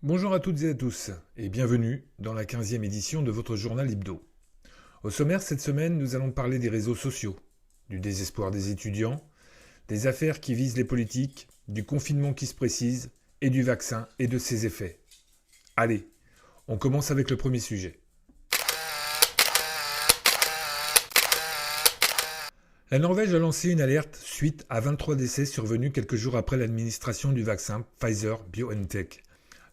Bonjour à toutes et à tous, et bienvenue dans la 15e édition de votre journal Hebdo. Au sommaire cette semaine, nous allons parler des réseaux sociaux, du désespoir des étudiants, des affaires qui visent les politiques, du confinement qui se précise, et du vaccin et de ses effets. Allez, on commence avec le premier sujet. La Norvège a lancé une alerte suite à 23 décès survenus quelques jours après l'administration du vaccin Pfizer-BioNTech.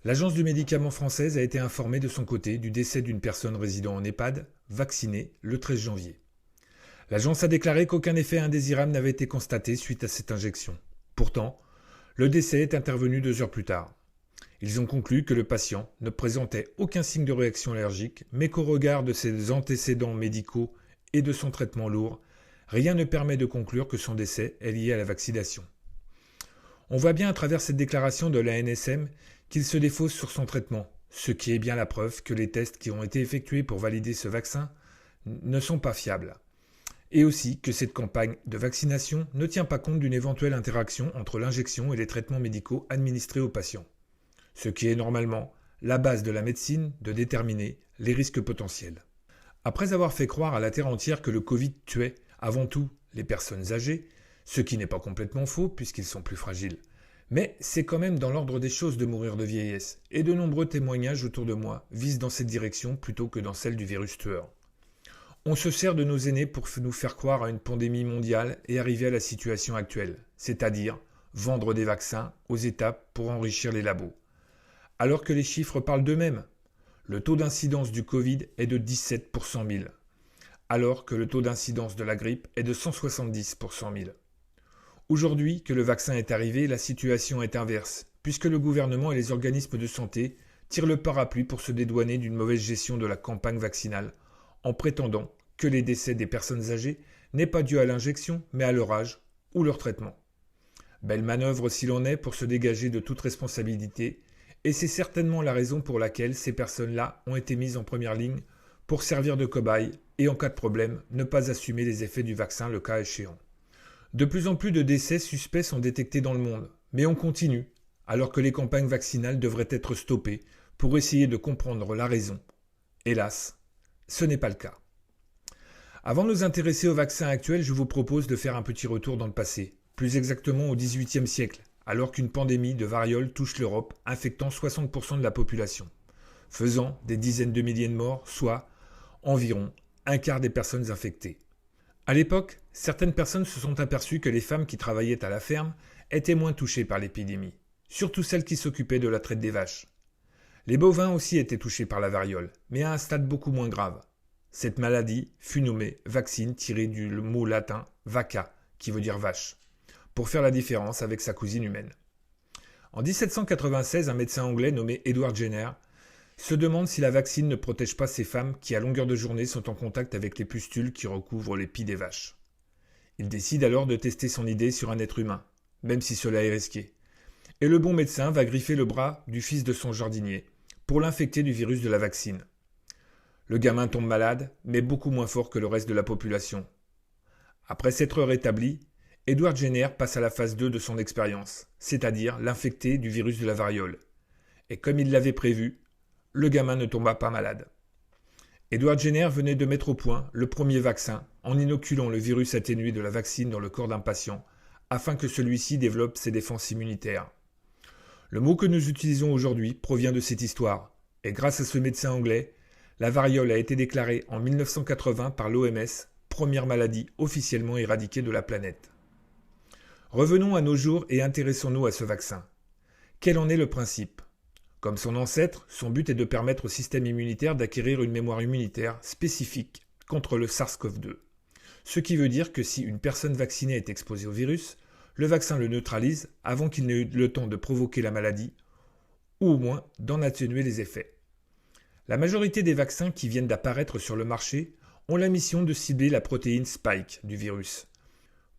L'agence du médicament française a été informée de son côté du décès d'une personne résidant en EHPAD, vaccinée le 13 janvier. L'agence a déclaré qu'aucun effet indésirable n'avait été constaté suite à cette injection. Pourtant, le décès est intervenu 2 heures plus tard. Ils ont conclu que le patient ne présentait aucun signe de réaction allergique, mais qu'au regard de ses antécédents médicaux et de son traitement lourd, rien ne permet de conclure que son décès est lié à la vaccination. On voit bien à travers cette déclaration de la NSM qu'il se défausse sur son traitement, ce qui est bien la preuve que les tests qui ont été effectués pour valider ce vaccin ne sont pas fiables. Et aussi que cette campagne de vaccination ne tient pas compte d'une éventuelle interaction entre l'injection et les traitements médicaux administrés aux patients. Ce qui est normalement la base de la médecine de déterminer les risques potentiels. Après avoir fait croire à la terre entière que le Covid tuait avant tout les personnes âgées, ce qui n'est pas complètement faux puisqu'ils sont plus fragiles, mais c'est quand même dans l'ordre des choses de mourir de vieillesse, et de nombreux témoignages autour de moi visent dans cette direction plutôt que dans celle du virus tueur. On se sert de nos aînés pour nous faire croire à une pandémie mondiale et arriver à la situation actuelle, c'est-à-dire vendre des vaccins aux États pour enrichir les labos. Alors que les chiffres parlent d'eux-mêmes. Le taux d'incidence du Covid est de 17 pour 100 000, alors que le taux d'incidence de la grippe est de 170 pour 100 000. Aujourd'hui que le vaccin est arrivé, la situation est inverse, puisque le gouvernement et les organismes de santé tirent le parapluie pour se dédouaner d'une mauvaise gestion de la campagne vaccinale, en prétendant que les décès des personnes âgées n'est pas dû à l'injection, mais à leur âge ou leur traitement. Belle manœuvre si l'on est pour se dégager de toute responsabilité, et c'est certainement la raison pour laquelle ces personnes-là ont été mises en première ligne pour servir de cobayes et en cas de problème, ne pas assumer les effets du vaccin le cas échéant. De plus en plus de décès suspects sont détectés dans le monde, mais on continue, alors que les campagnes vaccinales devraient être stoppées pour essayer de comprendre la raison. Hélas, ce n'est pas le cas. Avant de nous intéresser au vaccin actuel, je vous propose de faire un petit retour dans le passé, plus exactement au XVIIIe siècle, alors qu'une pandémie de variole touche l'Europe, infectant 60% de la population, faisant des dizaines de milliers de morts, soit environ un quart des personnes infectées. À l'époque, certaines personnes se sont aperçues que les femmes qui travaillaient à la ferme étaient moins touchées par l'épidémie, surtout celles qui s'occupaient de la traite des vaches. Les bovins aussi étaient touchés par la variole, mais à un stade beaucoup moins grave. Cette maladie fut nommée vaccine tirée du mot latin vacca, qui veut dire vache, pour faire la différence avec sa cousine humaine. En 1796, un médecin anglais nommé Edward Jenner se demande si la vaccine ne protège pas ces femmes qui à longueur de journée sont en contact avec les pustules qui recouvrent les pieds des vaches. Il décide alors de tester son idée sur un être humain, même si cela est risqué. Et le bon médecin va griffer le bras du fils de son jardinier pour l'infecter du virus de la vaccine. Le gamin tombe malade, mais beaucoup moins fort que le reste de la population. Après s'être rétabli, Edward Jenner passe à la phase 2 de son expérience, c'est-à-dire l'infecter du virus de la variole. Et comme il l'avait prévu, le gamin ne tomba pas malade. Edward Jenner venait de mettre au point le premier vaccin en inoculant le virus atténué de la vaccine dans le corps d'un patient, afin que celui-ci développe ses défenses immunitaires. Le mot que nous utilisons aujourd'hui provient de cette histoire, et grâce à ce médecin anglais, la variole a été déclarée en 1980 par l'OMS, première maladie officiellement éradiquée de la planète. Revenons à nos jours et intéressons-nous à ce vaccin. Quel en est le principe ? Comme son ancêtre, son but est de permettre au système immunitaire d'acquérir une mémoire immunitaire spécifique contre le SARS-CoV-2. Ce qui veut dire que si une personne vaccinée est exposée au virus, le vaccin le neutralise avant qu'il n'ait eu le temps de provoquer la maladie, ou au moins d'en atténuer les effets. La majorité des vaccins qui viennent d'apparaître sur le marché ont la mission de cibler la protéine Spike du virus.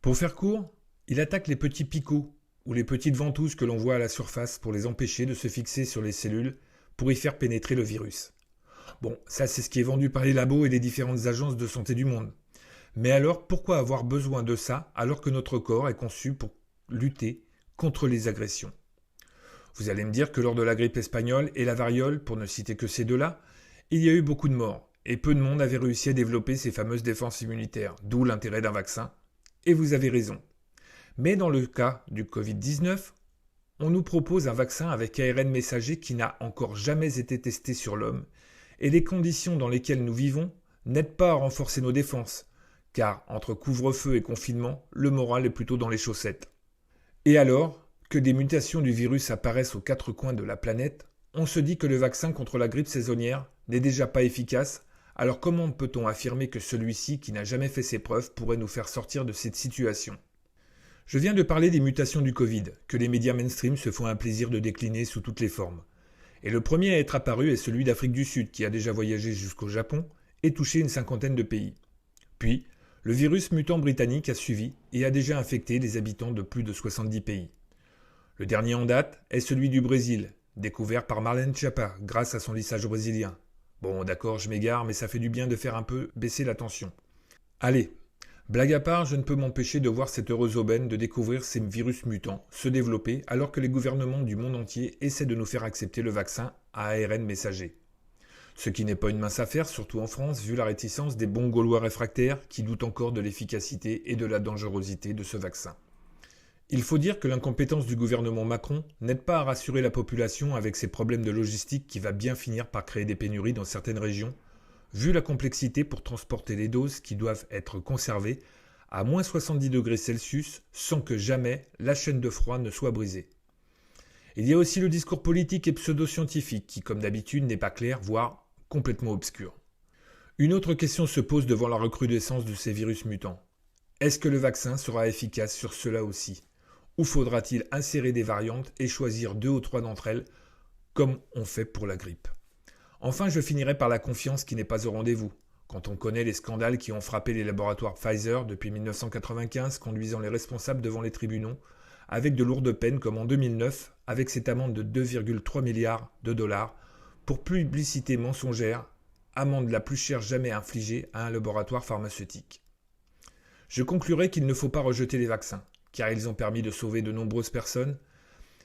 Pour faire court, il attaque les petits picots, ou les petites ventouses que l'on voit à la surface pour les empêcher de se fixer sur les cellules pour y faire pénétrer le virus. Bon, ça c'est ce qui est vendu par les labos et les différentes agences de santé du monde. Mais alors, pourquoi avoir besoin de ça alors que notre corps est conçu pour lutter contre les agressions ? Vous allez me dire que lors de la grippe espagnole et la variole, pour ne citer que ces deux-là, il y a eu beaucoup de morts, et peu de monde avait réussi à développer ces fameuses défenses immunitaires, d'où l'intérêt d'un vaccin. Et vous avez raison. Mais dans le cas du Covid-19, on nous propose un vaccin avec ARN messager qui n'a encore jamais été testé sur l'homme, et les conditions dans lesquelles nous vivons n'aident pas à renforcer nos défenses, car entre couvre-feu et confinement, le moral est plutôt dans les chaussettes. Et alors que des mutations du virus apparaissent aux quatre coins de la planète, on se dit que le vaccin contre la grippe saisonnière n'est déjà pas efficace, alors comment peut-on affirmer que celui-ci, qui n'a jamais fait ses preuves, pourrait nous faire sortir de cette situation ? Je viens de parler des mutations du Covid, que les médias mainstream se font un plaisir de décliner sous toutes les formes. Et le premier à être apparu est celui d'Afrique du Sud, qui a déjà voyagé jusqu'au Japon et touché une cinquantaine de pays. Puis, le virus mutant britannique a suivi et a déjà infecté les habitants de plus de 70 pays. Le dernier en date est celui du Brésil, découvert par Marlène Schiappa grâce à son lissage brésilien. Bon, d'accord, je m'égare, mais ça fait du bien de faire un peu baisser la tension. Allez, blague à part, je ne peux m'empêcher de voir cette heureuse aubaine de découvrir ces virus mutants se développer alors que les gouvernements du monde entier essaient de nous faire accepter le vaccin à ARN messager. Ce qui n'est pas une mince affaire, surtout en France, vu la réticence des bons Gaulois réfractaires qui doutent encore de l'efficacité et de la dangerosité de ce vaccin. Il faut dire que l'incompétence du gouvernement Macron n'aide pas à rassurer la population avec ses problèmes de logistique qui va bien finir par créer des pénuries dans certaines régions, vu la complexité pour transporter les doses qui doivent être conservées à moins 70 degrés Celsius sans que jamais la chaîne de froid ne soit brisée. Il y a aussi le discours politique et pseudo-scientifique qui, comme d'habitude, n'est pas clair, voire complètement obscur. Une autre question se pose devant la recrudescence de ces virus mutants. Est-ce que le vaccin sera efficace sur cela aussi ? Ou faudra-t-il insérer des variantes et choisir 2 ou 3 d'entre elles, comme on fait pour la grippe ? Enfin, je finirai par la confiance qui n'est pas au rendez-vous, quand on connaît les scandales qui ont frappé les laboratoires Pfizer depuis 1995, conduisant les responsables devant les tribunaux, avec de lourdes peines comme en 2009, avec cette amende de 2,3 milliards de dollars pour publicité mensongère, amende la plus chère jamais infligée à un laboratoire pharmaceutique. Je conclurai qu'il ne faut pas rejeter les vaccins, car ils ont permis de sauver de nombreuses personnes,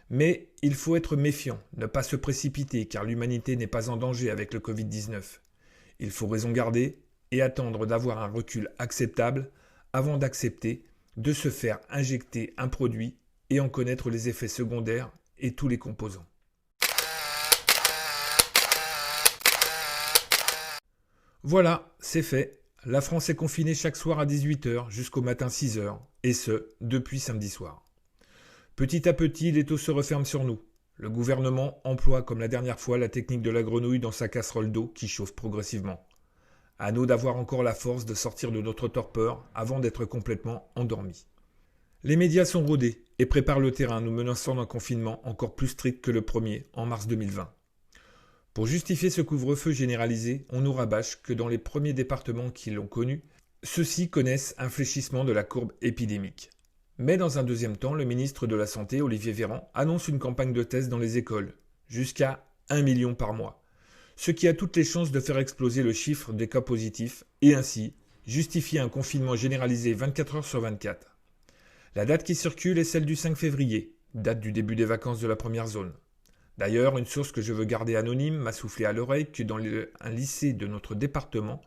mais il faut être méfiant, ne pas se précipiter, car l'humanité n'est pas en danger avec le Covid-19. Il faut raison garder et attendre d'avoir un recul acceptable avant d'accepter de se faire injecter un produit et en connaître les effets secondaires et tous les composants. Voilà, c'est fait. La France est confinée chaque soir à 18h jusqu'au matin 6h, et ce, depuis samedi soir. Petit à petit, l'étau se referme sur nous. Le gouvernement emploie, comme la dernière fois, la technique de la grenouille dans sa casserole d'eau qui chauffe progressivement. À nous d'avoir encore la force de sortir de notre torpeur avant d'être complètement endormis. Les médias sont rodés et préparent le terrain, nous menaçant d'un confinement encore plus strict que le premier en mars 2020. Pour justifier ce couvre-feu généralisé, on nous rabâche que dans les premiers départements qui l'ont connu, ceux-ci connaissent un fléchissement de la courbe épidémique. Mais dans un deuxième temps, le ministre de la Santé, Olivier Véran, annonce une campagne de tests dans les écoles, jusqu'à 1 million par mois, ce qui a toutes les chances de faire exploser le chiffre des cas positifs et ainsi justifier un confinement généralisé 24 heures sur 24. La date qui circule est celle du 5 février, date du début des vacances de la première zone. D'ailleurs, une source que je veux garder anonyme m'a soufflé à l'oreille que dans un lycée de notre département,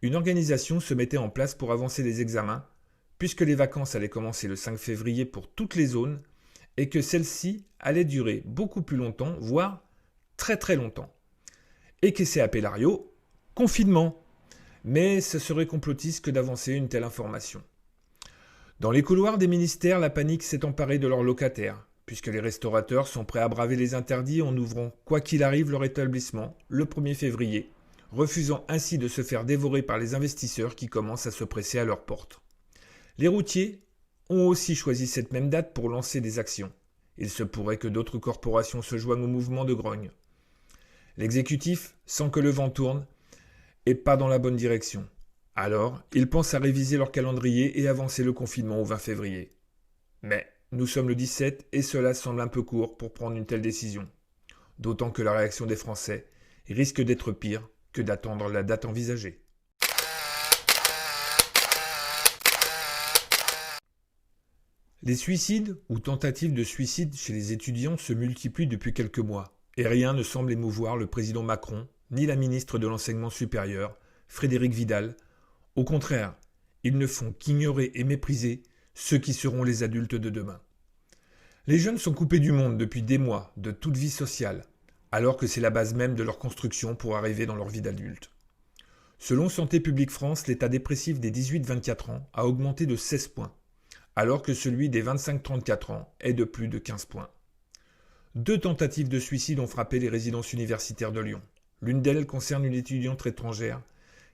une organisation se mettait en place pour avancer les examens, puisque les vacances allaient commencer le 5 février pour toutes les zones, et que celles-ci allaient durer beaucoup plus longtemps, voire très très longtemps. Et que c'est appellario confinement. Mais ce serait complotiste que d'avancer une telle information. Dans les couloirs des ministères, la panique s'est emparée de leurs locataires, puisque les restaurateurs sont prêts à braver les interdits en ouvrant, quoi qu'il arrive, leur établissement le 1er février, refusant ainsi de se faire dévorer par les investisseurs qui commencent à se presser à leurs portes. Les routiers ont aussi choisi cette même date pour lancer des actions. Il se pourrait que d'autres corporations se joignent au mouvement de grogne. L'exécutif sent que le vent tourne et pas dans la bonne direction. Alors, ils pensent à réviser leur calendrier et avancer le confinement au 20 février. Mais nous sommes le 17 et cela semble un peu court pour prendre une telle décision. D'autant que la réaction des Français risque d'être pire que d'attendre la date envisagée. Les suicides ou tentatives de suicide chez les étudiants se multiplient depuis quelques mois, et rien ne semble émouvoir le président Macron, ni la ministre de l'Enseignement supérieur, Frédérique Vidal. Au contraire, ils ne font qu'ignorer et mépriser ceux qui seront les adultes de demain. Les jeunes sont coupés du monde depuis des mois, de toute vie sociale, alors que c'est la base même de leur construction pour arriver dans leur vie d'adulte. Selon Santé publique France, l'état dépressif des 18-24 ans a augmenté de 16 points, alors que celui des 25-34 ans est de plus de 15 points. 2 tentatives de suicide ont frappé les résidences universitaires de Lyon. L'une d'elles concerne une étudiante étrangère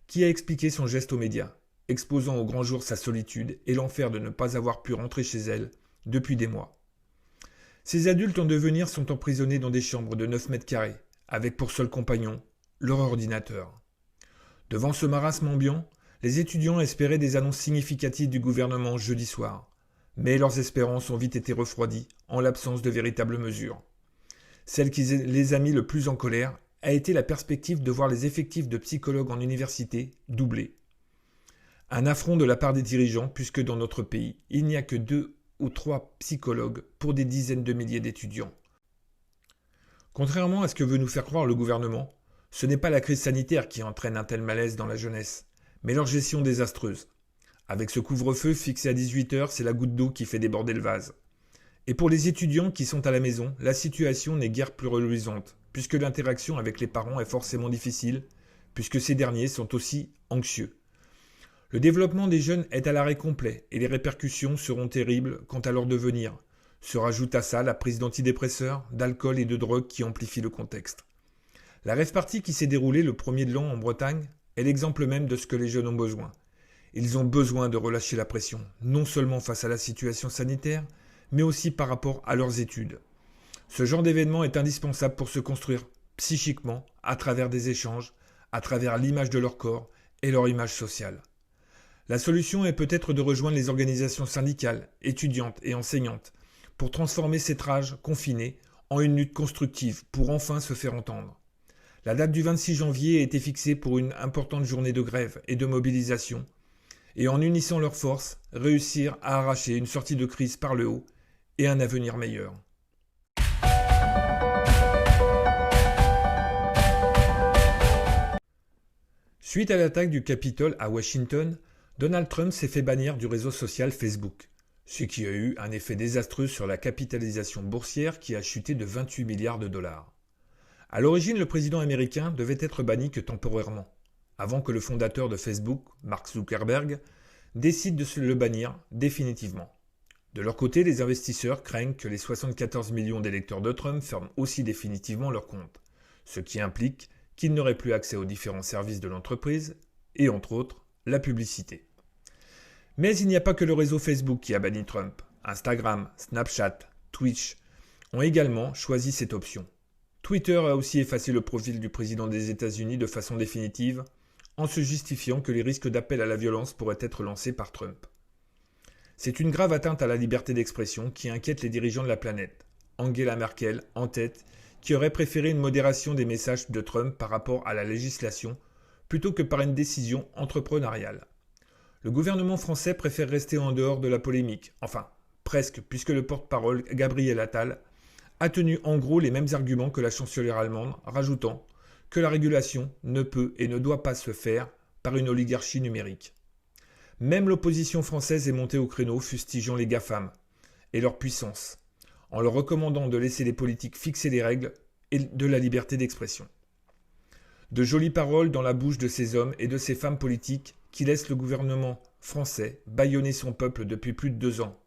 qui a expliqué son geste aux médias, exposant au grand jour sa solitude et l'enfer de ne pas avoir pu rentrer chez elle depuis des mois. Ces adultes en devenir sont emprisonnés dans des chambres de 9 mètres carrés, avec pour seul compagnon leur ordinateur. Devant ce marasme ambiant, les étudiants espéraient des annonces significatives du gouvernement jeudi soir, mais leurs espérances ont vite été refroidies en l'absence de véritables mesures. Celle qui les a mis le plus en colère a été la perspective de voir les effectifs de psychologues en université doubler. Un affront de la part des dirigeants puisque dans notre pays, il n'y a que 2 ou 3 psychologues pour des dizaines de milliers d'étudiants. Contrairement à ce que veut nous faire croire le gouvernement, ce n'est pas la crise sanitaire qui entraîne un tel malaise dans la jeunesse, mais leur gestion désastreuse. Avec ce couvre-feu fixé à 18h, c'est la goutte d'eau qui fait déborder le vase. Et pour les étudiants qui sont à la maison, la situation n'est guère plus reluisante, puisque l'interaction avec les parents est forcément difficile, puisque ces derniers sont aussi anxieux. Le développement des jeunes est à l'arrêt complet, et les répercussions seront terribles quant à leur devenir. Se rajoute à ça la prise d'antidépresseurs, d'alcool et de drogue qui amplifie le contexte. La rave-party qui s'est déroulée le 1er de l'an en Bretagne est l'exemple même de ce que les jeunes ont besoin. Ils ont besoin de relâcher la pression, non seulement face à la situation sanitaire, mais aussi par rapport à leurs études. Ce genre d'événement est indispensable pour se construire psychiquement à travers des échanges, à travers l'image de leur corps et leur image sociale. La solution est peut-être de rejoindre les organisations syndicales, étudiantes et enseignantes pour transformer cette rage confinée en une lutte constructive pour enfin se faire entendre. La date du 26 janvier a été fixée pour une importante journée de grève et de mobilisation et en unissant leurs forces, réussir à arracher une sortie de crise par le haut et un avenir meilleur. Suite à l'attaque du Capitole à Washington, Donald Trump s'est fait bannir du réseau social Facebook, ce qui a eu un effet désastreux sur la capitalisation boursière qui a chuté de 28 milliards de dollars. À l'origine, le président américain devait être banni que temporairement, avant que le fondateur de Facebook, Mark Zuckerberg, décide de se le bannir définitivement. De leur côté, les investisseurs craignent que les 74 millions d'électeurs de Trump ferment aussi définitivement leur compte, ce qui implique qu'ils n'auraient plus accès aux différents services de l'entreprise et, entre autres, la publicité. Mais il n'y a pas que le réseau Facebook qui a banni Trump. Instagram, Snapchat, Twitch ont également choisi cette option. Twitter a aussi effacé le profil du président des États-Unis de façon définitive, en se justifiant que les risques d'appel à la violence pourraient être lancés par Trump. C'est une grave atteinte à la liberté d'expression qui inquiète les dirigeants de la planète, Angela Merkel en tête, qui aurait préféré une modération des messages de Trump par rapport à la législation, plutôt que par une décision entrepreneuriale. Le gouvernement français préfère rester en dehors de la polémique, enfin, presque, puisque le porte-parole Gabriel Attal a tenu en gros les mêmes arguments que la chancelière allemande, rajoutant que la régulation ne peut et ne doit pas se faire par une oligarchie numérique. Même l'opposition française est montée au créneau fustigeant les GAFAM et leur puissance, en leur recommandant de laisser les politiques fixer les règles et de la liberté d'expression. De jolies paroles dans la bouche de ces hommes et de ces femmes politiques qui laissent le gouvernement français bâillonner son peuple depuis plus de 2 ans.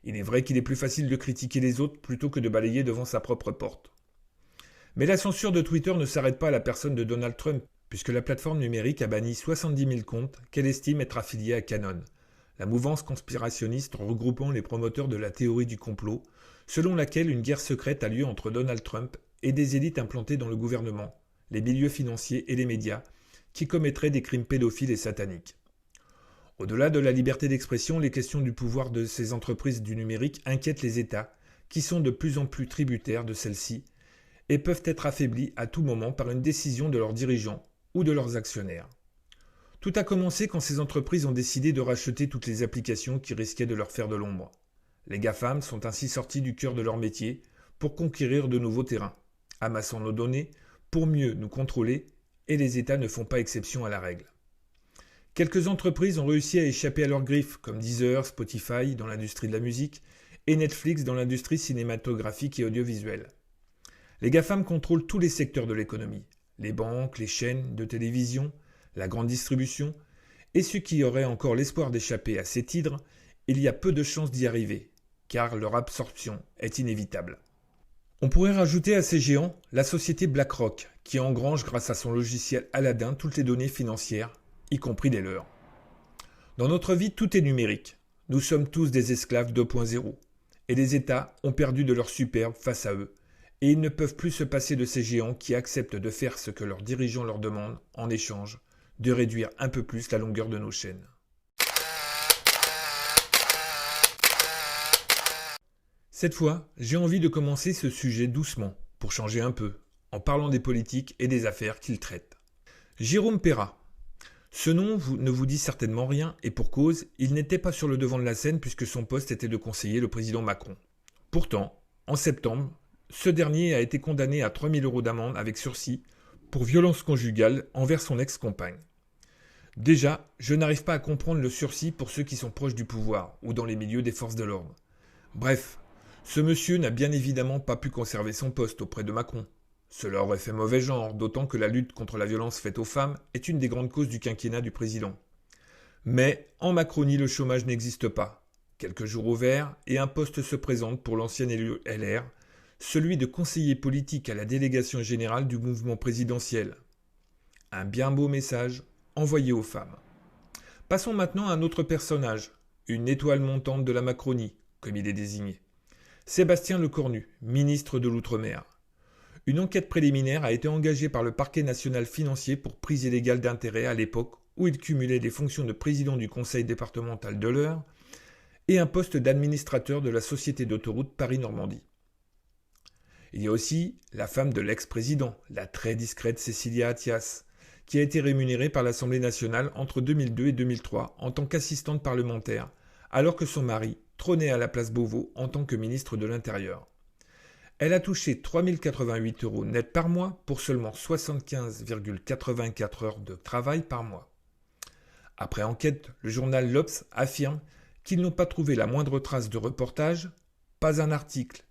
Il est vrai qu'il est plus facile de critiquer les autres plutôt que de balayer devant sa propre porte. Mais la censure de Twitter ne s'arrête pas à la personne de Donald Trump, puisque la plateforme numérique a banni 70 000 comptes qu'elle estime être affiliés à Qanon, la mouvance conspirationniste regroupant les promoteurs de la théorie du complot, selon laquelle une guerre secrète a lieu entre Donald Trump et des élites implantées dans le gouvernement, les milieux financiers et les médias, qui commettraient des crimes pédophiles et sataniques. Au-delà de la liberté d'expression, les questions du pouvoir de ces entreprises du numérique inquiètent les États, qui sont de plus en plus tributaires de celles-ci, et peuvent être affaiblis à tout moment par une décision de leurs dirigeants ou de leurs actionnaires. Tout a commencé quand ces entreprises ont décidé de racheter toutes les applications qui risquaient de leur faire de l'ombre. Les GAFAM sont ainsi sortis du cœur de leur métier pour conquérir de nouveaux terrains, amassant nos données pour mieux nous contrôler, et les États ne font pas exception à la règle. Quelques entreprises ont réussi à échapper à leurs griffes, comme Deezer, Spotify dans l'industrie de la musique et Netflix dans l'industrie cinématographique et audiovisuelle. Les GAFAM contrôlent tous les secteurs de l'économie, les banques, les chaînes de télévision, la grande distribution, et ceux qui auraient encore l'espoir d'échapper à ces tigres, il y a peu de chances d'y arriver, car leur absorption est inévitable. On pourrait rajouter à ces géants la société BlackRock, qui engrange grâce à son logiciel Aladdin toutes les données financières, y compris les leurs. Dans notre vie, tout est numérique. Nous sommes tous des esclaves 2.0, et les États ont perdu de leur superbe face à eux, et ils ne peuvent plus se passer de ces géants qui acceptent de faire ce que leurs dirigeants leur demandent en échange, de réduire un peu plus la longueur de nos chaînes. Cette fois, j'ai envie de commencer ce sujet doucement, pour changer un peu, en parlant des politiques et des affaires qu'il traite. Jérôme Perra. Ce nom ne vous dit certainement rien, et pour cause, il n'était pas sur le devant de la scène puisque son poste était de conseiller le président Macron. Pourtant, en septembre, ce dernier a été condamné à 3 000 € d'amende avec sursis pour violence conjugale envers son ex-compagne. Déjà, je n'arrive pas à comprendre le sursis pour ceux qui sont proches du pouvoir ou dans les milieux des forces de l'ordre. Bref, ce monsieur n'a bien évidemment pas pu conserver son poste auprès de Macron. Cela aurait fait mauvais genre, d'autant que la lutte contre la violence faite aux femmes est une des grandes causes du quinquennat du président. Mais en Macronie, le chômage n'existe pas. Quelques jours ouverts et un poste se présente pour l'ancien élu LR, celui de conseiller politique à la délégation générale du mouvement présidentiel. Un bien beau message envoyé aux femmes. Passons maintenant à un autre personnage, une étoile montante de la Macronie, comme il est désigné. Sébastien Lecornu, ministre de l'Outre-mer. Une enquête préliminaire a été engagée par le parquet national financier pour prise illégale d'intérêt à l'époque où il cumulait les fonctions de président du conseil départemental de l'Eure et un poste d'administrateur de la société d'autoroute Paris-Normandie. Il y a aussi la femme de l'ex-président, la très discrète Cécilia Attias, qui a été rémunérée par l'Assemblée nationale entre 2002 et 2003 en tant qu'assistante parlementaire, alors que son mari trônait à la place Beauvau en tant que ministre de l'Intérieur. Elle a touché 3 088 € net par mois pour seulement 75,84 heures de travail par mois. Après enquête, le journal L'Obs affirme qu'ils n'ont pas trouvé la moindre trace de reportage, pas un article,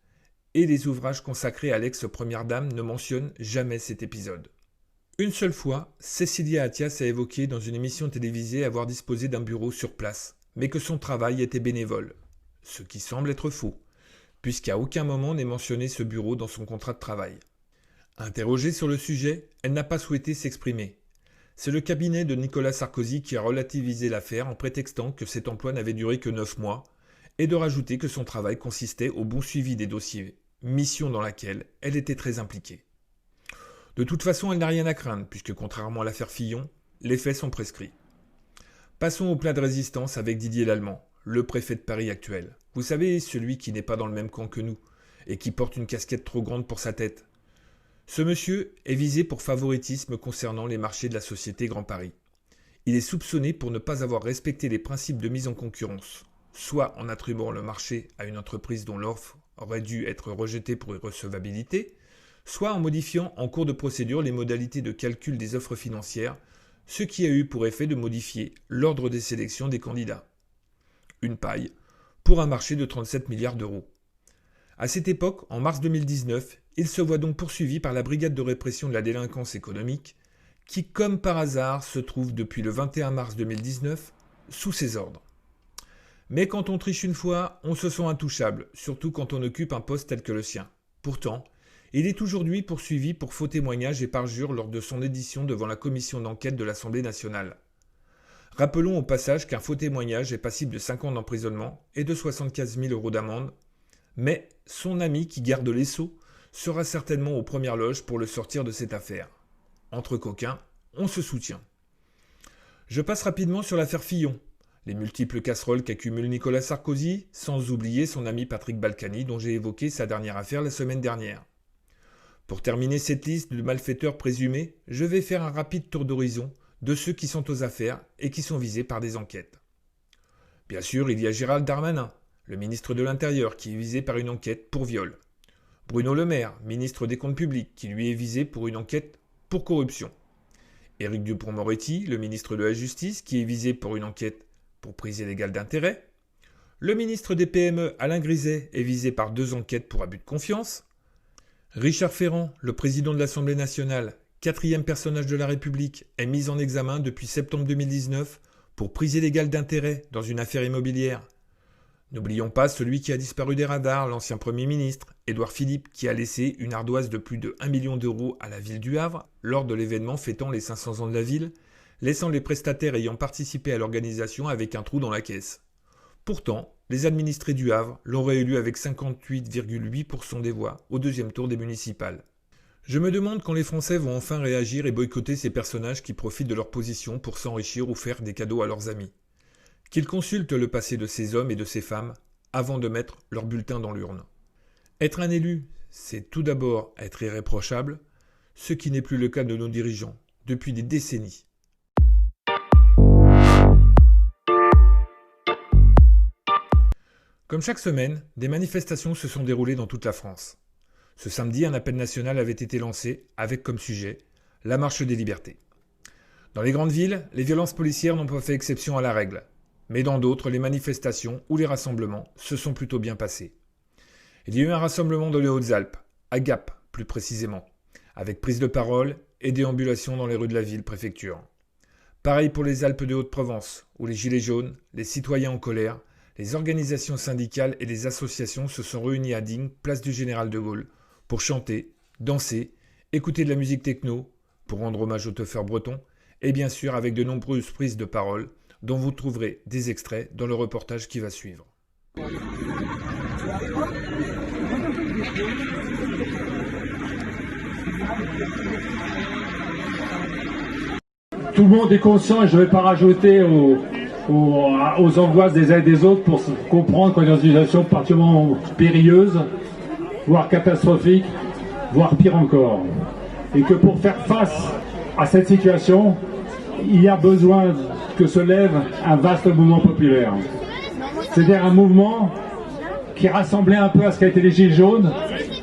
et les ouvrages consacrés à l'ex-première dame ne mentionnent jamais cet épisode. Une seule fois, Cécilia Attias a évoqué dans une émission télévisée avoir disposé d'un bureau sur place, mais que son travail était bénévole, ce qui semble être faux, puisqu'à aucun moment n'est mentionné ce bureau dans son contrat de travail. Interrogée sur le sujet, elle n'a pas souhaité s'exprimer. C'est le cabinet de Nicolas Sarkozy qui a relativisé l'affaire en prétextant que cet emploi n'avait duré que 9 mois et de rajouter que son travail consistait au bon suivi des dossiers, mission dans laquelle elle était très impliquée. De toute façon, elle n'a rien à craindre, puisque contrairement à l'affaire Fillon, les faits sont prescrits. Passons au plat de résistance avec Didier Lallemand, le préfet de Paris actuel. Vous savez, celui qui n'est pas dans le même camp que nous, et qui porte une casquette trop grande pour sa tête. Ce monsieur est visé pour favoritisme concernant les marchés de la société Grand Paris. Il est soupçonné pour ne pas avoir respecté les principes de mise en concurrence, soit en attribuant le marché à une entreprise dont l'offre aurait dû être rejetée pour irrecevabilité, soit en modifiant en cours de procédure les modalités de calcul des offres financières, ce qui a eu pour effet de modifier l'ordre des sélections des candidats. Une paille pour un marché de 37 milliards d'euros. À cette époque, en mars 2019, il se voit donc poursuivi par la Brigade de répression de la délinquance économique, qui, comme par hasard, se trouve depuis le 21 mars 2019 sous ses ordres. Mais quand on triche une fois, on se sent intouchable, surtout quand on occupe un poste tel que le sien. Pourtant, il est aujourd'hui poursuivi pour faux témoignage et parjure lors de son audition devant la commission d'enquête de l'Assemblée nationale. Rappelons au passage qu'un faux témoignage est passible de 5 ans d'emprisonnement et de 75 000 € d'amende, mais son ami qui garde les sceaux sera certainement aux premières loges pour le sortir de cette affaire. Entre coquins, on se soutient. Je passe rapidement sur l'affaire Fillon, les multiples casseroles qu'accumule Nicolas Sarkozy, sans oublier son ami Patrick Balkany dont j'ai évoqué sa dernière affaire la semaine dernière. Pour terminer cette liste de malfaiteurs présumés, je vais faire un rapide tour d'horizon de ceux qui sont aux affaires et qui sont visés par des enquêtes. Bien sûr, il y a Gérald Darmanin, le ministre de l'Intérieur qui est visé par une enquête pour viol. Bruno Le Maire, ministre des Comptes publics, qui lui est visé pour une enquête pour corruption. Éric Dupond-Moretti, le ministre de la Justice, qui est visé pour une enquête pour prise illégale d'intérêt. Le ministre des PME, Alain Griset, est visé par 2 enquêtes pour abus de confiance. Richard Ferrand, le président de l'Assemblée nationale, 4e personnage de la République, est mis en examen depuis septembre 2019 pour prise illégale d'intérêt dans une affaire immobilière. N'oublions pas celui qui a disparu des radars, l'ancien Premier ministre, Édouard Philippe, qui a laissé une ardoise de plus de 1 million d'euros à la ville du Havre lors de l'événement fêtant les 500 ans de la ville, laissant les prestataires ayant participé à l'organisation avec un trou dans la caisse. Pourtant, les administrés du Havre l'ont réélu avec 58,8% des voix au 2e tour des municipales. Je me demande quand les Français vont enfin réagir et boycotter ces personnages qui profitent de leur position pour s'enrichir ou faire des cadeaux à leurs amis. Qu'ils consultent le passé de ces hommes et de ces femmes avant de mettre leur bulletin dans l'urne. Être un élu, c'est tout d'abord être irréprochable, ce qui n'est plus le cas de nos dirigeants depuis des décennies. Comme chaque semaine, des manifestations se sont déroulées dans toute la France. Ce samedi, un appel national avait été lancé avec comme sujet la marche des libertés. Dans les grandes villes, les violences policières n'ont pas fait exception à la règle. Mais dans d'autres, les manifestations ou les rassemblements se sont plutôt bien passés. Il y a eu un rassemblement dans les Hautes-Alpes, à Gap plus précisément, avec prise de parole et déambulation dans les rues de la ville-préfecture. Pareil pour les Alpes de Haute-Provence, où les Gilets jaunes, les citoyens en colère, les organisations syndicales et les associations se sont réunis à Digne, place du Général de Gaulle, pour chanter, danser, écouter de la musique techno, pour rendre hommage aux teufeurs bretons, et bien sûr avec de nombreuses prises de parole, dont vous trouverez des extraits dans le reportage qui va suivre. Tout le monde est conscient, et je ne vais pas rajouter aux angoisses des uns et des autres pour comprendre qu'on est dans une situation particulièrement périlleuse, voire catastrophique, voire pire encore. Et que pour faire face à cette situation, il y a besoin que se lève un vaste mouvement populaire. C'est-à-dire un mouvement qui rassemblait un peu à ce qu'a été les Gilets jaunes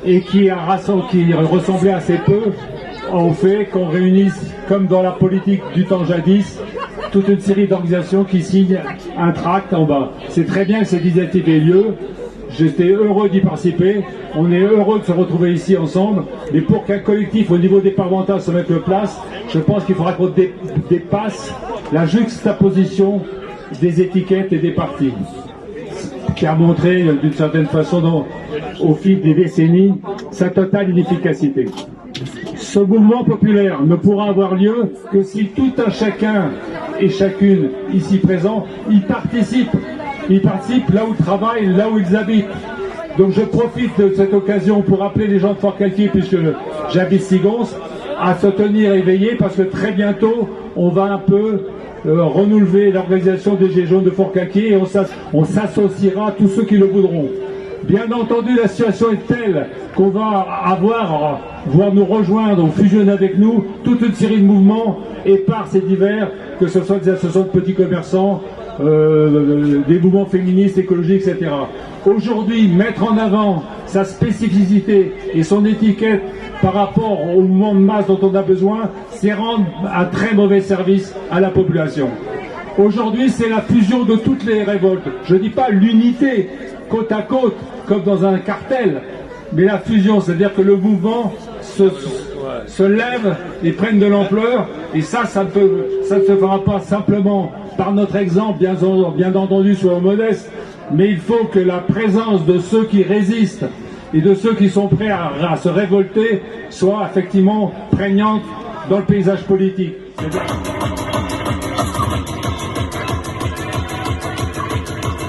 et qui ressemblait assez peu au fait qu'on réunisse, comme dans la politique du temps jadis, toute une série d'organisations qui signent un tract en bas. C'est très bien que cette initiative ait lieu. J'étais heureux d'y participer. On est heureux de se retrouver ici ensemble. Mais pour qu'un collectif au niveau départemental se mette en place, je pense qu'il faudra qu'on dépasse la juxtaposition des étiquettes et des partis, qui a montré d'une certaine façon au fil des décennies sa totale inefficacité. Ce mouvement populaire ne pourra avoir lieu que si tout un chacun et chacune ici présent y participe. Ils participent là où ils travaillent, là où ils habitent. Donc je profite de cette occasion pour appeler les gens de Forcalquier, puisque j'habite Sigons, à se tenir éveillés, parce que très bientôt, on va un peu renouveler l'organisation des Gilets jaunes de Forcalquier et on s'associera à tous ceux qui le voudront. Bien entendu, la situation est telle qu'on va voir nous rejoindre ou fusionner avec nous toute une série de mouvements épars et divers, que ce soit des associations de petits commerçants, des mouvements féministes, écologiques, etc. Aujourd'hui, mettre en avant sa spécificité et son étiquette par rapport au mouvement de masse dont on a besoin, c'est rendre un très mauvais service à la population. Aujourd'hui, c'est la fusion de toutes les révoltes. Je ne dis pas l'unité côte à côte, comme dans un cartel, mais la fusion, c'est-à-dire que le mouvement se lève et prenne de l'ampleur, et ça ne se fera pas simplement par notre exemple, bien entendu, soyons modestes, mais il faut que la présence de ceux qui résistent et de ceux qui sont prêts à se révolter soit effectivement prégnante dans le paysage politique.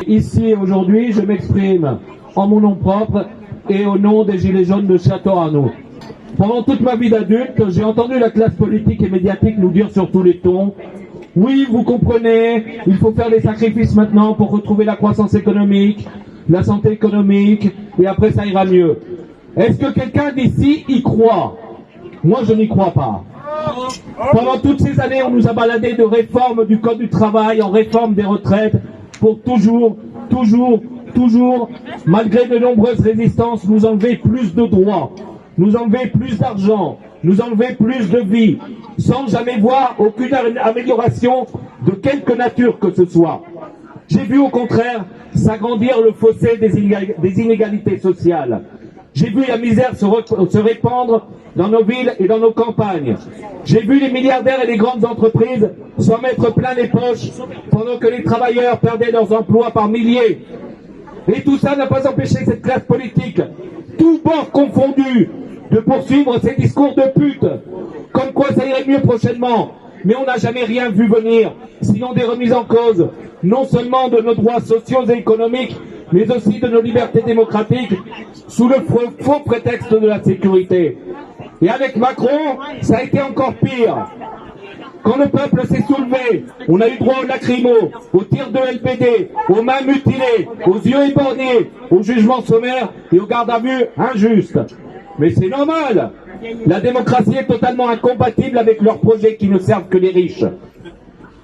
Ici, aujourd'hui, je m'exprime en mon nom propre et au nom des Gilets jaunes de Château-Arnoux. Pendant toute ma vie d'adulte, j'ai entendu la classe politique et médiatique nous dire sur tous les tons: oui, vous comprenez, il faut faire des sacrifices maintenant pour retrouver la croissance économique, la santé économique, et après ça ira mieux. Est-ce que quelqu'un d'ici y croit? Moi, je n'y crois pas. Pendant toutes ces années, on nous a baladé de réforme du Code du travail en réforme des retraites pour toujours toujours, malgré de nombreuses résistances, nous enlever plus de droits, nous enlever plus d'argent, nous enlever plus de vie, sans jamais voir aucune amélioration de quelque nature que ce soit. J'ai vu au contraire s'agrandir le fossé des inégalités sociales. J'ai vu la misère se répandre dans nos villes et dans nos campagnes. J'ai vu les milliardaires et les grandes entreprises s'en mettre plein les poches pendant que les travailleurs perdaient leurs emplois par milliers. Et tout ça n'a pas empêché cette classe politique, tous bords confondus, de poursuivre ces discours de pute, comme quoi ça irait mieux prochainement. Mais on n'a jamais rien vu venir, sinon des remises en cause, non seulement de nos droits sociaux et économiques, mais aussi de nos libertés démocratiques, sous le faux prétexte de la sécurité. Et avec Macron, ça a été encore pire. Quand le peuple s'est soulevé, on a eu droit aux lacrymos, aux tirs de LBD, aux mains mutilées, aux yeux éborgnés, aux jugements sommaires et aux gardes à vue injustes. Mais c'est normal. La démocratie est totalement incompatible avec leurs projets qui ne servent que les riches.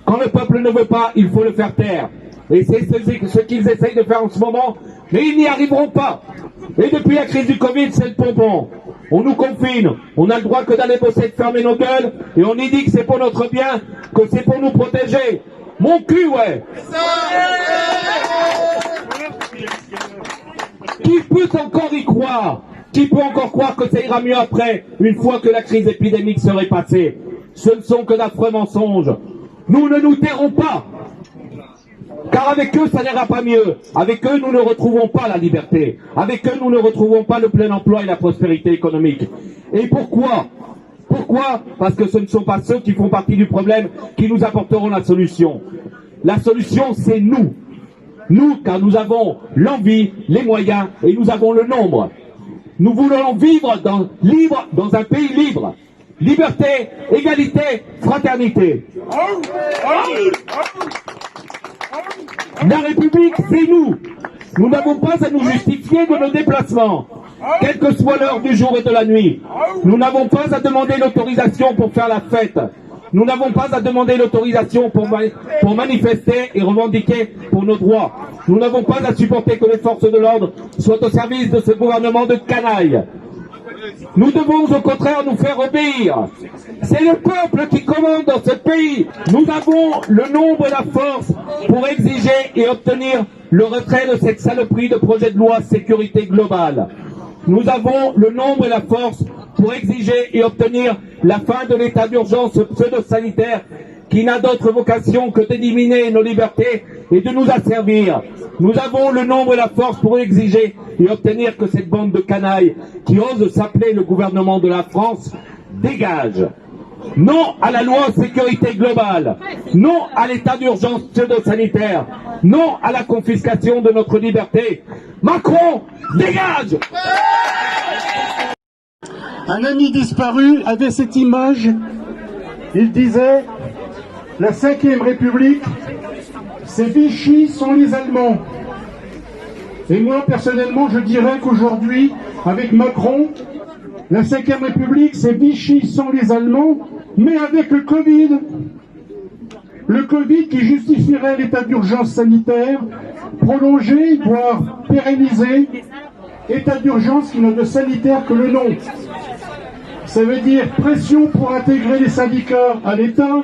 Quand le peuple ne veut pas, il faut le faire taire. Et c'est ce qu'ils essayent de faire en ce moment, mais ils n'y arriveront pas. Et depuis la crise du Covid, c'est le pompon. On nous confine, on n'a le droit que d'aller bosser, de fermer nos gueules, et on y dit que c'est pour notre bien, que c'est pour nous protéger. Mon cul, ouais. Qui peut encore y croire? Qui peut encore croire que ça ira mieux après, une fois que la crise épidémique serait passée? Ce ne sont que d'affreux mensonges. Nous ne nous tairons pas. Car avec eux, ça n'ira pas mieux. Avec eux, nous ne retrouvons pas la liberté. Avec eux, nous ne retrouvons pas le plein emploi et la prospérité économique. Et pourquoi? Pourquoi? Parce que ce ne sont pas ceux qui font partie du problème qui nous apporteront la solution. La solution, c'est nous. Nous, car nous avons l'envie, les moyens et nous avons le nombre. Nous voulons vivre libre dans un pays libre. Liberté, égalité, fraternité. La République, c'est nous. Nous n'avons pas à nous justifier de nos déplacements, quelle que soit l'heure du jour et de la nuit. Nous n'avons pas à demander l'autorisation pour faire la fête. Nous n'avons pas à demander l'autorisation pour manifester et revendiquer pour nos droits. Nous n'avons pas à supporter que les forces de l'ordre soient au service de ce gouvernement de canailles. Nous devons au contraire nous faire obéir. C'est le peuple qui commande dans ce pays. Nous avons le nombre et la force pour exiger et obtenir le retrait de cette saloperie de projet de loi sécurité globale. Nous avons le nombre et la force pour exiger et obtenir la fin de l'état d'urgence pseudo-sanitaire qui n'a d'autre vocation que d'éliminer nos libertés et de nous asservir. Nous avons le nombre et la force pour exiger et obtenir que cette bande de canailles qui ose s'appeler le gouvernement de la France dégage. Non à la loi sécurité globale, non à l'état d'urgence pseudo-sanitaire, non à la confiscation de notre liberté. Macron, dégage! Un ami disparu avait cette image, il disait « La 5e République, c'est Vichy sans les Allemands ». Et moi, personnellement, je dirais qu'aujourd'hui, avec Macron, la 5e République, c'est Vichy sans les Allemands, mais avec le Covid. Le Covid qui justifierait l'état d'urgence sanitaire, prolongé, voire pérennisé, état d'urgence qui n'a de sanitaire que le nom. Ça veut dire pression pour intégrer les syndicats à l'État,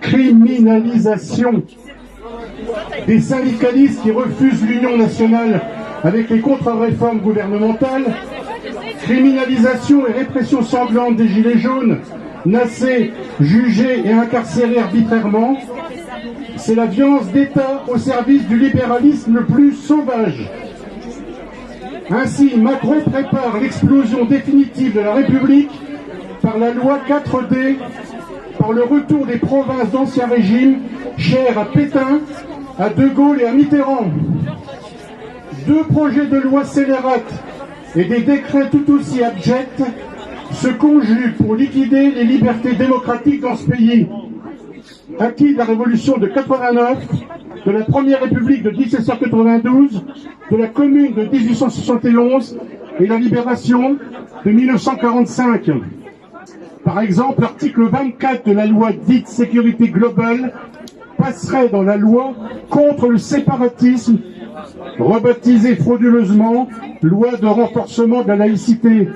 criminalisation des syndicalistes qui refusent l'union nationale avec les contre-réformes gouvernementales, criminalisation et répression sanglante des gilets jaunes, nassés, jugés et incarcérés arbitrairement. C'est la violence d'État au service du libéralisme le plus sauvage. Ainsi, Macron prépare l'explosion définitive de la République par la loi 4D, par le retour des provinces d'Ancien Régime, chères à Pétain, à De Gaulle et à Mitterrand. 2 projets de loi scélérates et des décrets tout aussi abjects se conjuguent pour liquider les libertés démocratiques dans ce pays. Acquis de la Révolution de 89, de la Première République de 1792, de la Commune de 1871 et la Libération de 1945. Par exemple, l'article 24 de la loi dite sécurité globale passerait dans la loi contre le séparatisme rebaptisée frauduleusement loi de renforcement de la laïcité.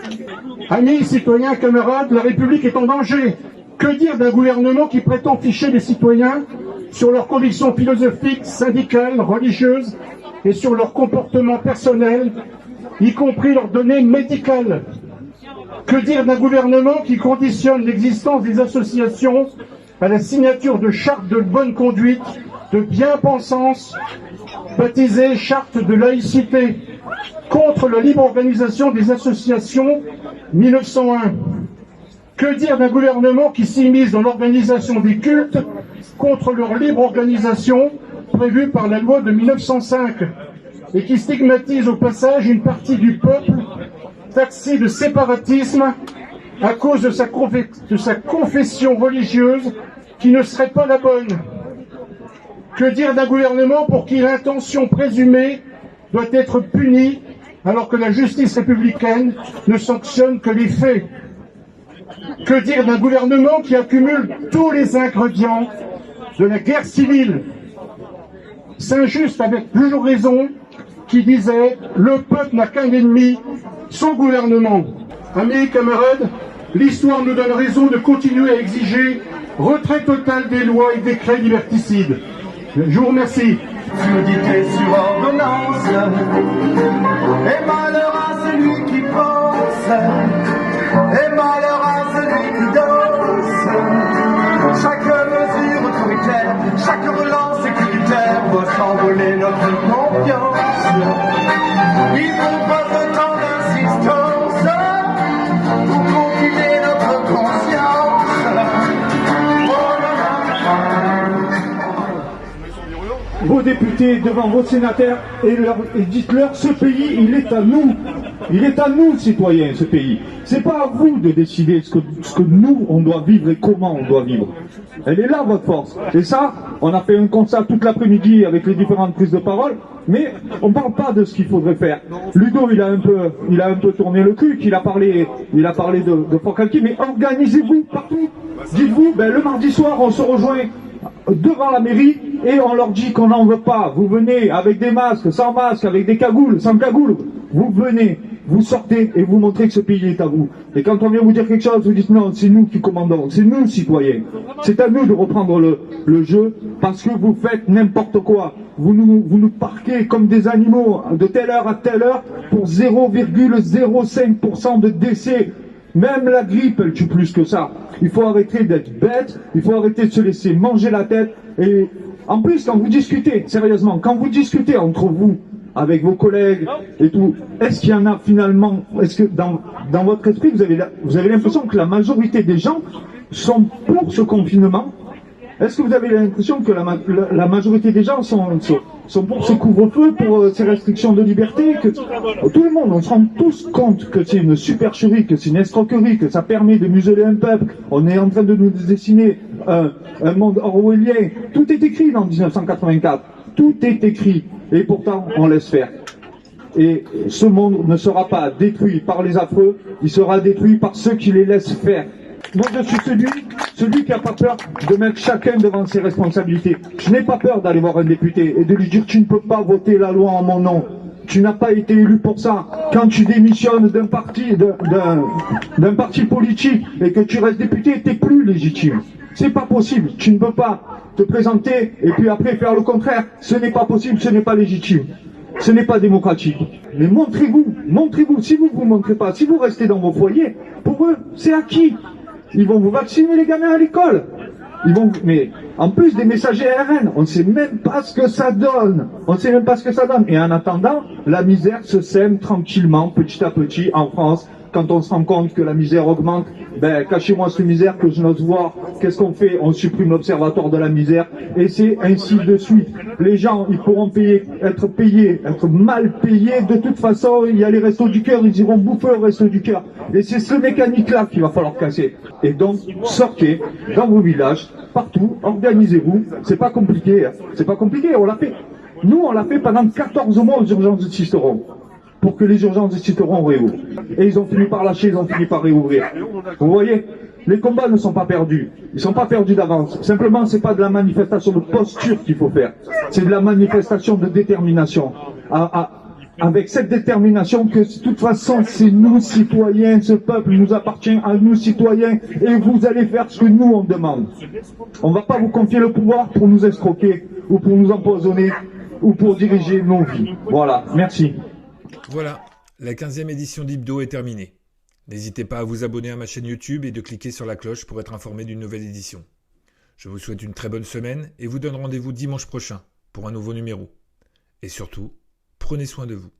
Amis, citoyens, camarades, la République est en danger. Que dire d'un gouvernement qui prétend ficher les citoyens sur leurs convictions philosophiques, syndicales, religieuses et sur leur comportement personnel, y compris leurs données médicales? Que dire d'un gouvernement qui conditionne l'existence des associations à la signature de chartes de bonne conduite, de bien-pensance, baptisées charte de laïcité, contre la libre organisation des associations 1901? Que dire d'un gouvernement qui s'immisce dans l'organisation des cultes contre leur libre organisation prévue par la loi de 1905 et qui stigmatise au passage une partie du peuple taxée de séparatisme à cause de sa confession religieuse qui ne serait pas la bonne? Que dire d'un gouvernement pour qui l'intention présumée doit être punie alors que la justice républicaine ne sanctionne que les faits? Que dire d'un gouvernement qui accumule tous les ingrédients de la guerre civile? Saint-Just avait toujours raison, qui disait « Le peuple n'a qu'un ennemi, son gouvernement ». Amis, camarades, l'histoire nous donne raison de continuer à exiger retrait total des lois et décrets liberticides. Je vous remercie. Surdité sur ordonnance, et malheur à celui qui pense, et malheur à celui qui danse. Chaque mesure autoritaire, chaque relance sécuritaire doit s'envoler notre confiance. Il faut pas autant d'insistance pour confiner notre conscience. Vos députés devant vos sénateurs et dites-leur, ce pays, il est à nous. Il est à nous, citoyens, ce pays. C'est pas à vous de décider ce que nous, on doit vivre et comment on doit vivre. Elle est là, votre force. Et ça, on a fait un constat toute l'après-midi avec les différentes prises de parole, mais on parle pas de ce qu'il faudrait faire. Ludo, il a un peu tourné le cul, il a parlé de Fort-Calquier, mais organisez-vous partout. Dites-vous, le mardi soir, on se rejoint devant la mairie et on leur dit qu'on n'en veut pas. Vous venez avec des masques, sans masques, avec des cagoules, sans cagoules. Vous venez, vous sortez et vous montrez que ce pays est à vous. Et quand on vient vous dire quelque chose, vous dites non, c'est nous qui commandons, c'est nous citoyens. C'est à nous de reprendre le jeu parce que vous faites n'importe quoi. Vous nous parquez comme des animaux de telle heure à telle heure pour 0,05% de décès. Même la grippe, elle tue plus que ça. Il faut arrêter d'être bête, il faut arrêter de se laisser manger la tête. Et en plus, quand vous discutez, sérieusement, quand vous discutez entre vous, avec vos collègues et tout, est-ce qu'il y en a finalement, est-ce que dans votre esprit, vous avez l'impression que la majorité des gens sont pour ce confinement? Est-ce que vous avez l'impression que la majorité des gens sont pour ce couvre-feu, pour ces restrictions de liberté, que tout le monde, on se rend tous compte que c'est une supercherie, que c'est une escroquerie, que ça permet de museler un peuple. On est en train de nous dessiner un monde orwellien. Tout est écrit dans 1984. Tout est écrit. Et pourtant, on laisse faire. Et ce monde ne sera pas détruit par les affreux, il sera détruit par ceux qui les laissent faire. Moi, je suis celui qui n'a pas peur de mettre chacun devant ses responsabilités. Je n'ai pas peur d'aller voir un député et de lui dire « Tu ne peux pas voter la loi en mon nom. Tu n'as pas été élu pour ça. » Quand tu démissionnes d'un parti politique et que tu restes député, tu n'es plus légitime. C'est pas possible. Tu ne peux pas te présenter et puis après faire le contraire. Ce n'est pas possible, ce n'est pas légitime. Ce n'est pas démocratique. Mais montrez-vous. Si vous ne vous montrez pas, si vous restez dans vos foyers, pour eux, c'est acquis. Ils vont vous vacciner les gamins à l'école. Mais en plus des messagers ARN, on ne sait même pas ce que ça donne. Et en attendant, la misère se sème tranquillement, petit à petit, en France. Quand on se rend compte que la misère augmente, cachez-moi cette misère que je n'ose voir. Qu'est-ce qu'on fait? On supprime l'observatoire de la misère. Et c'est ainsi de suite. Les gens, ils pourront être mal payés. De toute façon, il y a les restos du cœur, ils iront bouffer au resto du cœur. Et c'est ce mécanique-là qu'il va falloir casser. Et donc, sortez dans vos villages, partout, organisez-vous. C'est pas compliqué. C'est pas compliqué, on l'a fait. Nous, on l'a fait pendant 14 mois aux urgences de Sisteron. Pour que les urgences de Sisteron réouvrent. Et ils ont fini par lâcher, ils ont fini par réouvrir. Vous voyez? Les combats ne sont pas perdus. Ils sont pas perdus d'avance. Simplement, c'est pas de la manifestation de posture qu'il faut faire. C'est de la manifestation de détermination. Avec cette détermination que, de toute façon, c'est nous, citoyens, ce peuple nous appartient à nous, citoyens, et vous allez faire ce que nous, on demande. On va pas vous confier le pouvoir pour nous escroquer, ou pour nous empoisonner, ou pour diriger nos vies. Voilà. Merci. Voilà, la 15e édition d'Hibdo est terminée. N'hésitez pas à vous abonner à ma chaîne YouTube et de cliquer sur la cloche pour être informé d'une nouvelle édition. Je vous souhaite une très bonne semaine et vous donne rendez-vous dimanche prochain pour un nouveau numéro. Et surtout, prenez soin de vous.